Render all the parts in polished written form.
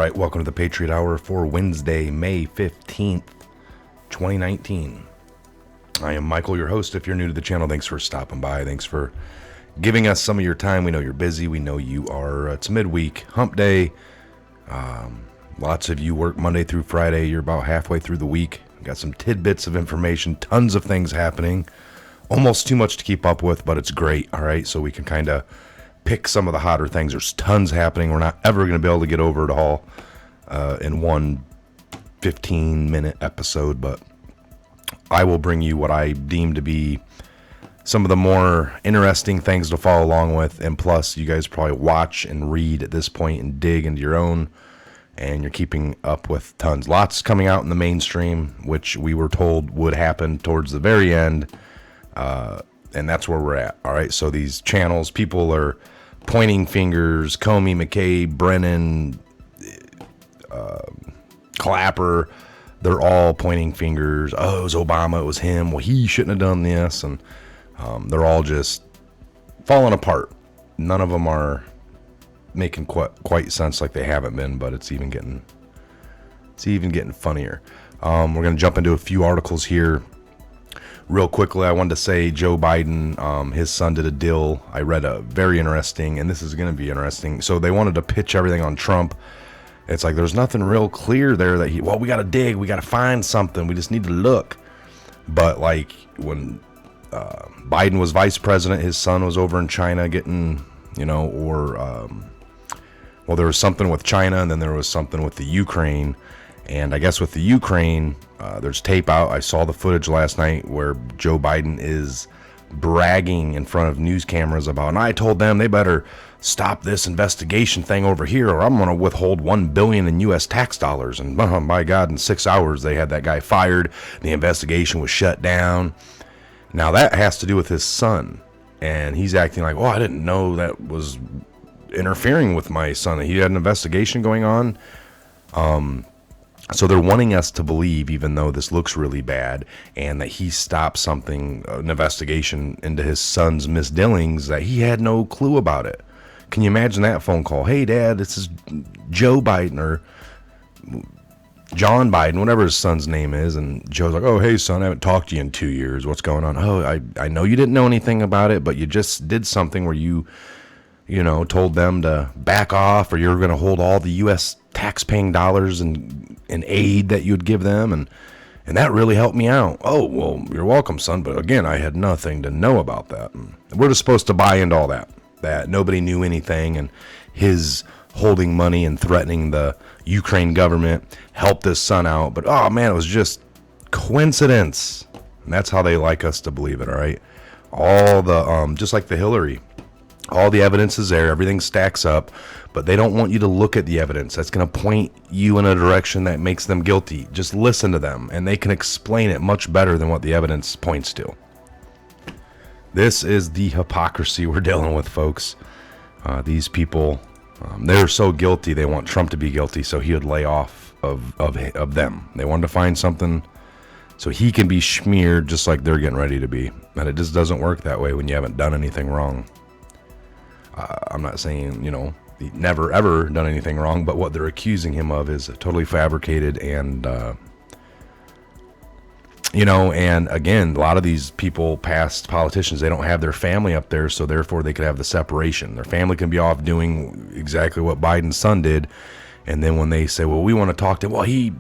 right, welcome to the Patriot Hour for Wednesday, May 15th, 2019. I am Michael, your host. If you're new to the channel, thanks for stopping by. Thanks for giving us some of your time. We know you're busy. We know you are, it's midweek, hump day. Lots of you work Monday through Friday. You're about halfway through the week. Got some tidbits of information, tons of things happening. Almost too much to keep up with, but it's great, all right? So we can kind of pick some of the hotter things. There's tons happening. We're not ever going to be able to get over it all in one 15-minute episode, but I will bring you what I deem to be some of the more interesting things to follow along with, and plus you guys probably watch and read at this point and dig into your own, and you're keeping up with tons. Lots coming out in the mainstream, which we were told would happen towards the very end, and that's where we're at. All right, so these channels, people are pointing fingers. Comey, McCabe, Brennan, Clapper, they're all pointing fingers. Oh, it was Obama, it was him. Well, he shouldn't have done this, and they're all just falling apart. None of them are making quite sense like they haven't been, but it's even getting funnier. We're going to jump into a few articles here. Real quickly, I wanted to say Joe Biden, his son did a deal. I read a very interesting, and this is going to be interesting. So they wanted to pitch everything on Trump. It's like there's nothing real clear there that we got to dig, we got to find something, we just need to look. But like when Biden was vice president, his son was over in China getting, there was something with China, and then there was something with the Ukraine. And I guess with the Ukraine, there's tape out. I saw the footage last night where Joe Biden is bragging in front of news cameras about, and I told them they better stop this investigation thing over here, or I'm going to withhold $1 billion in U.S. tax dollars. And my God, in 6 hours, they had that guy fired. The investigation was shut down. Now that has to do with his son, and he's acting like, I didn't know that was interfering with my son. He had an investigation going on. So they're wanting us to believe, even though this looks really bad, and that he stopped something, an investigation into his son's misdealings, that he had no clue about it. Can you imagine that phone call? Hey, Dad, this is Joe Biden, or John Biden, whatever his son's name is. And Joe's like, oh, hey, son, I haven't talked to you in 2 years. What's going on? Oh, I know you didn't know anything about it, but you just did something where you told them to back off, or you're going to hold all the U.S. tax-paying dollars and aid that you'd give them, and that really helped me out. Oh, well, you're welcome, son, but again, I had nothing to know about that. And we're just supposed to buy into all that nobody knew anything, and his holding money and threatening the Ukraine government helped his son out. But, oh, man, it was just coincidence. And that's how they like us to believe it, all right? All the, just like the Hillary, all the evidence is there, everything stacks up, but they don't want you to look at the evidence. That's going to point you in a direction that makes them guilty. Just listen to them, and they can explain it much better than what the evidence points to. This is the hypocrisy we're dealing with, folks. These people, they're so guilty, they want Trump to be guilty so he would lay off of them. They wanted to find something so he can be smeared just like they're getting ready to be. And it just doesn't work that way when you haven't done anything wrong. I'm not saying, he never ever done anything wrong, but what they're accusing him of is totally fabricated. And, and again, a lot of these people, past politicians, they don't have their family up there, so therefore they could have the separation. Their family can be off doing exactly what Biden's son did. And then when they say, well, we want to talk to him, well, he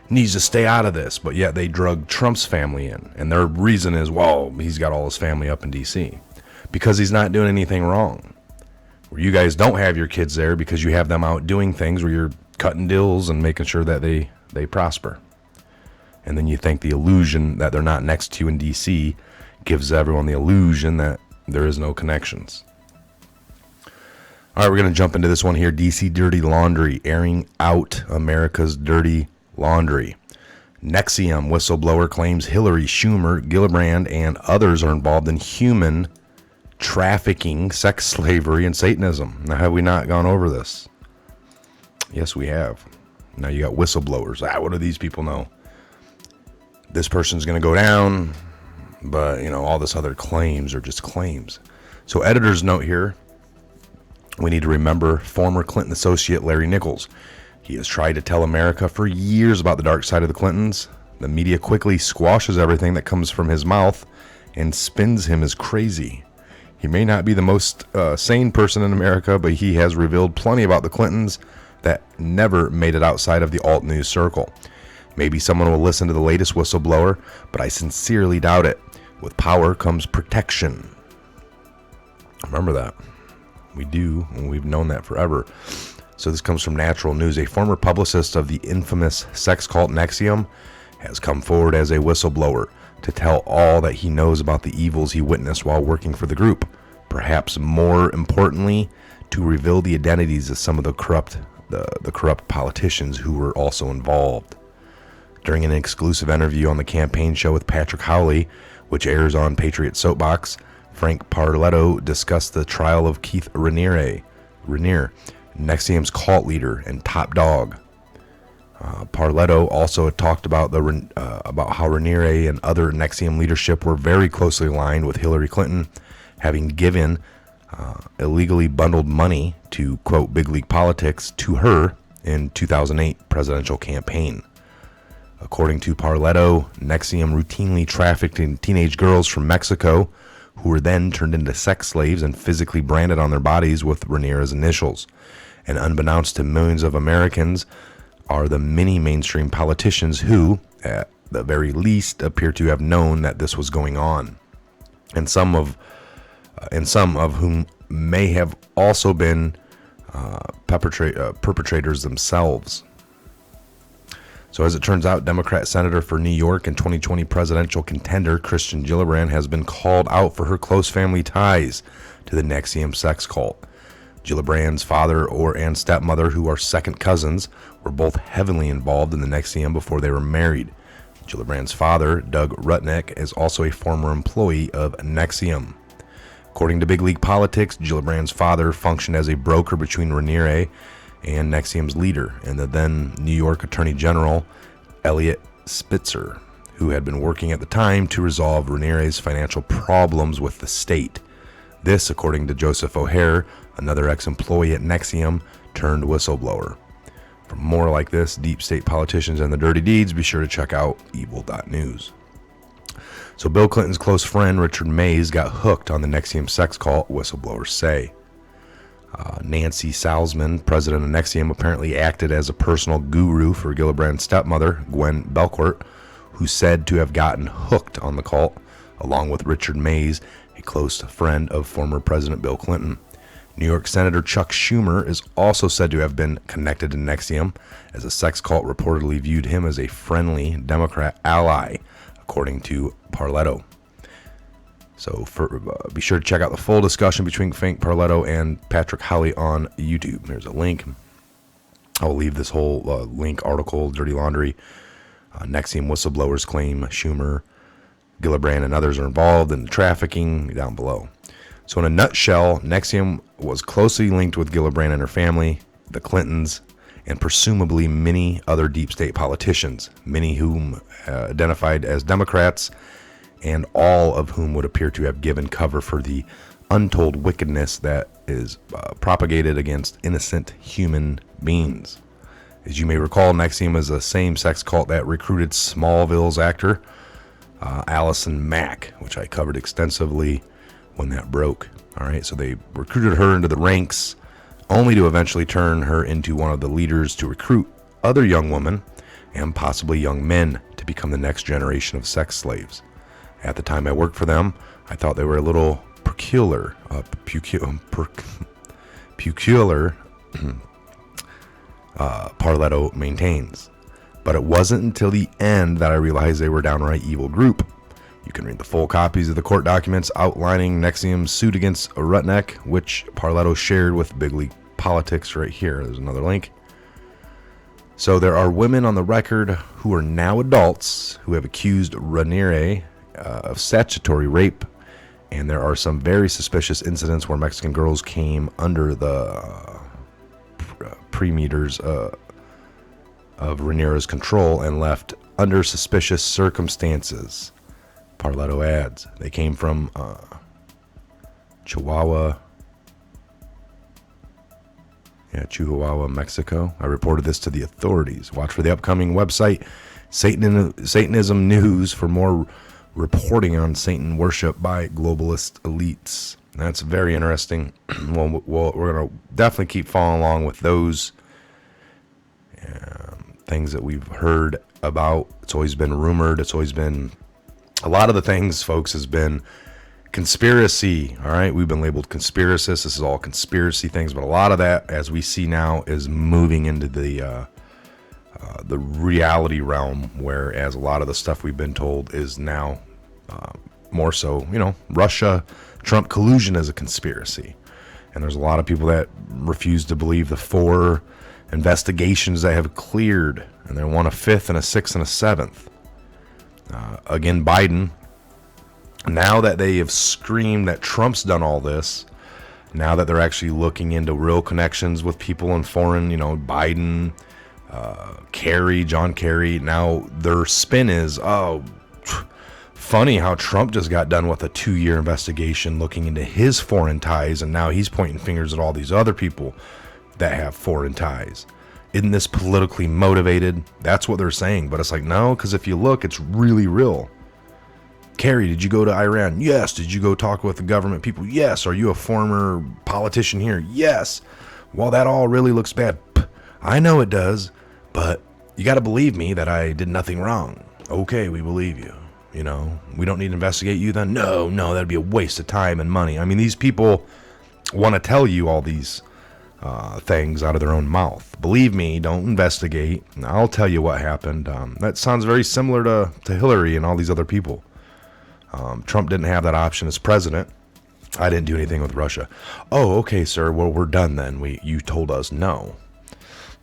needs to stay out of this. But yet they drug Trump's family in. And their reason is, well, he's got all his family up in D.C. because he's not doing anything wrong. Where you guys don't have your kids there because you have them out doing things where you're cutting deals and making sure that they prosper. And then you think the illusion that they're not next to you in D.C. gives everyone the illusion that there is no connections. All right, we're going to jump into this one here. D.C. Dirty Laundry, airing out America's dirty laundry. NXIVM whistleblower claims Hillary, Schumer, Gillibrand, and others are involved in human trafficking, sex slavery, and Satanism. Now, have we not gone over this? Yes, we have. Now you got whistleblowers. What do these people know? This person's going to go down, but, all this other claims are just claims. So editor's note here. We need to remember former Clinton associate Larry Nichols. He has tried to tell America for years about the dark side of the Clintons. The media quickly squashes everything that comes from his mouth and spins him as crazy. He may not be the most sane person in America, but he has revealed plenty about the Clintons that never made it outside of the alt news circle. Maybe someone will listen to the latest whistleblower, but I sincerely doubt it. With power comes protection. Remember that. We do, and we've known that forever. So this comes from Natural News. A former publicist of the infamous sex cult NXIVM has come forward as a whistleblower to tell all that he knows about the evils he witnessed while working for the group. Perhaps more importantly, to reveal the identities of some of the corrupt politicians who were also involved. During an exclusive interview on the campaign show with Patrick Howley, which airs on Patriot Soapbox, Frank Parletto discussed the trial of Keith Raniere, NXIVM's cult leader and top dog. Parletto also talked about how Raniere and other NXIVM leadership were very closely aligned with Hillary Clinton, having given illegally bundled money to, quote, big league politics to her in 2008 presidential campaign. According to Parletto, NXIVM routinely trafficked in teenage girls from Mexico, who were then turned into sex slaves and physically branded on their bodies with Raniere's initials. And unbeknownst to millions of Americans are the many mainstream politicians who, at the very least, appear to have known that this was going on, and some of whom may have also been perpetrators themselves. So as it turns out, Democrat Senator for New York and 2020 presidential contender Kirsten Gillibrand has been called out for her close family ties to the NXIVM sex cult. Gillibrand's father and stepmother, who are second cousins, were both heavily involved in the NXIVM before they were married. Gillibrand's father, Doug Rutnick, is also a former employee of NXIVM. According to Big League Politics, Gillibrand's father functioned as a broker between Raniere and NXIVM's leader, and the then New York Attorney General, Eliot Spitzer, who had been working at the time to resolve Raniere's financial problems with the state. This, according to Joseph O'Hare, another ex-employee at NXIVM turned whistleblower. For more like this, deep state politicians and the dirty deeds, be sure to check out evil.news. So Bill Clinton's close friend, Richard Mays, got hooked on the NXIVM sex cult, whistleblowers say. Nancy Salzman, president of NXIVM, apparently acted as a personal guru for Gillibrand's stepmother, Gwen Belcourt, who's said to have gotten hooked on the cult, along with Richard Mays, a close friend of former President Bill Clinton. New York Senator Chuck Schumer is also said to have been connected to NXIVM, as a sex cult reportedly viewed him as a friendly Democrat ally, according to Parletto. So be sure to check out the full discussion between Frank Parletto and Patrick Howley on YouTube. There's a link. I will leave this whole link, article, Dirty Laundry. NXIVM whistleblowers claim Schumer, Gillibrand, and others are involved in the trafficking, down below. So in a nutshell, NXIVM was closely linked with Gillibrand and her family, the Clintons, and presumably many other deep state politicians, many whom identified as Democrats, and all of whom would appear to have given cover for the untold wickedness that is propagated against innocent human beings. As you may recall, NXIVM is a same-sex cult that recruited Smallville's actor, Allison Mack, which I covered extensively when that broke. All right, so they recruited her into the ranks, only to eventually turn her into one of the leaders to recruit other young women and possibly young men to become the next generation of sex slaves. At the time I worked for them, I thought they were a little peculiar, Parletto maintains. But it wasn't until the end that I realized they were a downright evil group. You can read the full copies of the court documents outlining NXIVM's suit against Rutnick, which Parletto shared with Big League Politics right here. There's another link. So there are women on the record who are now adults who have accused Raniere of statutory rape, and there are some very suspicious incidents where Mexican girls came under the perimeters of Raniere's control and left under suspicious circumstances. Parletto adds, they came from Chihuahua, Yeah, Chihuahua, Mexico. I reported this to the authorities. Watch for the upcoming website, Satanism News, for more reporting on Satan worship by globalist elites. That's very interesting. Well, we're going to definitely keep following along with those things that we've heard about. It's always been rumored. It's always been, a lot of the things, folks, has been conspiracy. All right, we've been labeled conspiracists. This is all conspiracy things, but a lot of that, as we see now, is moving into the reality realm, whereas a lot of the stuff we've been told is now more so, Russia, Trump collusion is a conspiracy. And there's a lot of people that refuse to believe the 4 investigations that have cleared, and they want a 5th and a 6th and a 7th. Again, Biden, now that they have screamed that Trump's done all this, now that they're actually looking into real connections with people in foreign, Biden, John Kerry, now their spin is, funny how Trump just got done with a 2-year investigation looking into his foreign ties, and now he's pointing fingers at all these other people that have foreign ties. Isn't this politically motivated? That's what they're saying, but it's like, no, because if you look, it's really real. Kerry, did you go to Iran? Yes. Did you go talk with the government people? Yes. Are you a former politician here? Yes. Well, that all really looks bad. I know it does, but you got to believe me that I did nothing wrong. Okay, we believe you. We don't need to investigate you then? No, that'd be a waste of time and money. I mean, these people want to tell you all these things out of their own mouth. Believe me, don't investigate. I'll tell you what happened. That sounds very similar to Hillary and all these other people. Trump didn't have that option as president. I didn't do anything with Russia. Oh, okay, sir. Well, we're done then. You told us no.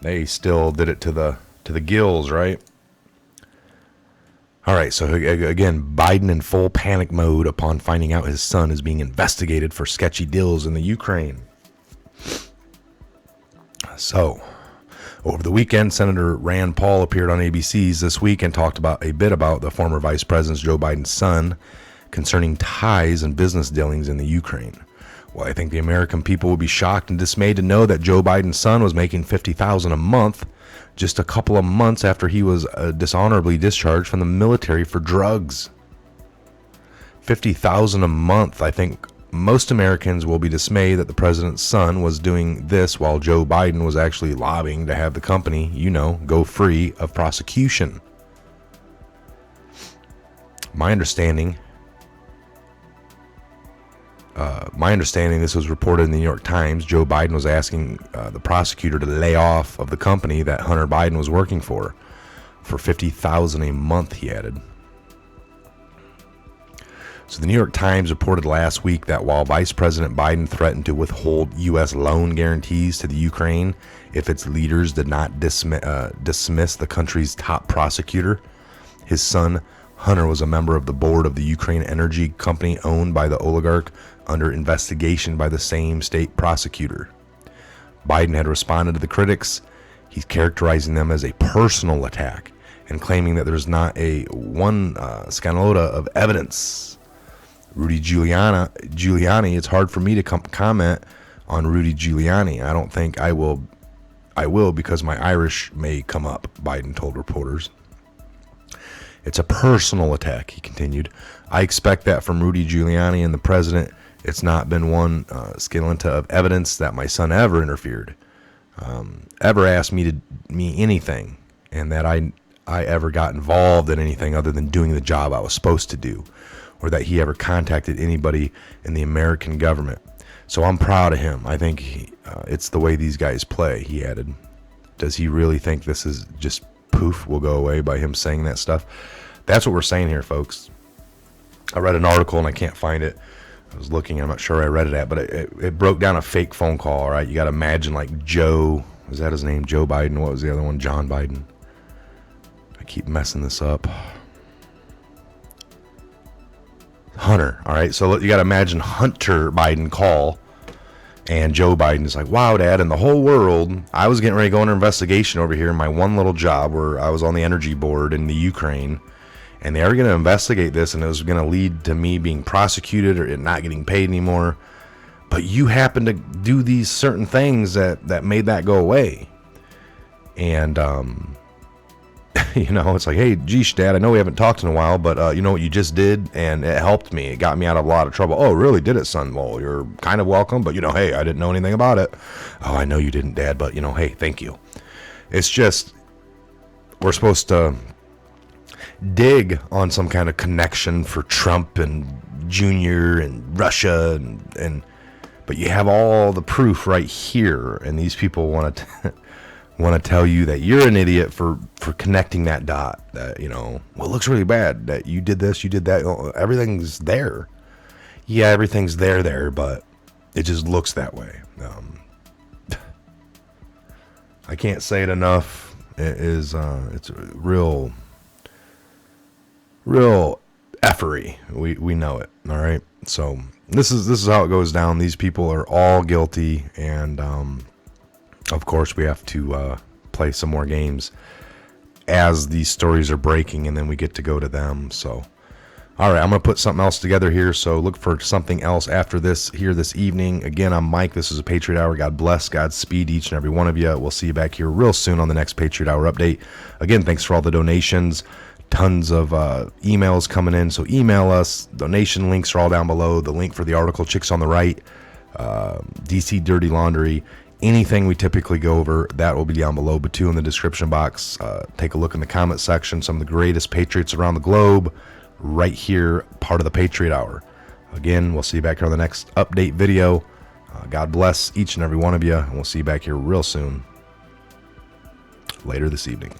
They still did it to the gills, right? All right, so again, Biden in full panic mode upon finding out his son is being investigated for sketchy deals in the Ukraine. So, over the weekend, Senator Rand Paul appeared on ABC's This Week and talked a bit about the former Vice President Joe Biden's son concerning ties and business dealings in the Ukraine. Well, I think the American people will be shocked and dismayed to know that Joe Biden's son was making $50,000 a month just a couple of months after he was dishonorably discharged from the military for drugs. $50,000 a month. I think most Americans will be dismayed that the president's son was doing this while Joe Biden was actually lobbying to have the company, go free of prosecution. My understanding, this was reported in the New York Times. Joe Biden was asking the prosecutor to lay off of the company that Hunter Biden was working for $50,000 a month, he added. So the New York Times reported last week that while Vice President Biden threatened to withhold U.S. loan guarantees to the Ukraine if its leaders did not dismiss the country's top prosecutor, his son Hunter was a member of the board of the Ukraine energy company owned by the oligarch under investigation by the same state prosecutor. Biden had responded to the critics. He's characterizing them as a personal attack and claiming that there's not a one scanlota of evidence. Rudy Giuliani, it's hard for me to comment on Rudy Giuliani. I don't think I will because my Irish may come up, Biden told reporters. It's a personal attack, he continued. I expect that from Rudy Giuliani and the president. It's not been one scintilla of evidence that my son ever interfered, ever asked me anything, and that I ever got involved in anything other than doing the job I was supposed to do, or that he ever contacted anybody in the American government. So I'm proud of him. I think it's the way these guys play, he added. Does he really think this is just poof, will go away by him saying that stuff? That's what we're saying here, folks. I read an article and I can't find it. I was looking, I'm not sure where I read it at, but it broke down a fake phone call, all right? You got to imagine like Joe, is that his name? Joe Biden. What was the other one? John Biden. I keep messing this up. Hunter, all right? So you got to imagine Hunter Biden call, and Joe Biden is like, wow, Dad, in the whole world, I was getting ready to go under investigation over here in my one little job where I was on the energy board in the Ukraine, and they are going to investigate this, and it was going to lead to me being prosecuted or it not getting paid anymore. but you happen to do these certain things that made that go away. And, you know, it's like, hey, geesh, Dad, I know we haven't talked in a while, but you know what you just did? And it helped me. It got me out of a lot of trouble. Oh, really? Did it, son? Well, you're kind of welcome, but, you know, hey, I didn't know anything about it. Oh, I know you didn't, Dad, but, you know, hey, thank you. It's just, we're supposed to dig on some kind of connection for Trump and Junior and Russia and but you have all the proof right here, and these people want to tell you that you're an idiot for connecting that dot. That, you know, well, it looks really bad that you did this, you did that. Everything's there. Yeah, everything's there, but it just looks that way. I can't say it enough. It is it's real effery. We know it. All right. So this is how it goes down. These people are all guilty, and of course we have to play some more games as these stories are breaking, and then we get to go to them. So all right, I'm gonna put something else together here, so look for something else after this here this evening. Again, I'm Mike. This is a Patriot Hour. God bless, Godspeed each and every one of you. We'll see you back here real soon on the next Patriot Hour update. Again, thanks for all the donations. Tons of emails coming in, so email us. Donation links are all down below. The link for the article, Chicks on the Right, DC Dirty Laundry, anything we typically go over, that will be down below, but too in the description box. Take a look in the comment section. Some of the greatest patriots around the globe right here, part of the Patriot Hour. Again, we'll see you back here on the next update video. God bless each and every one of you, and we'll see you back here real soon, later this evening.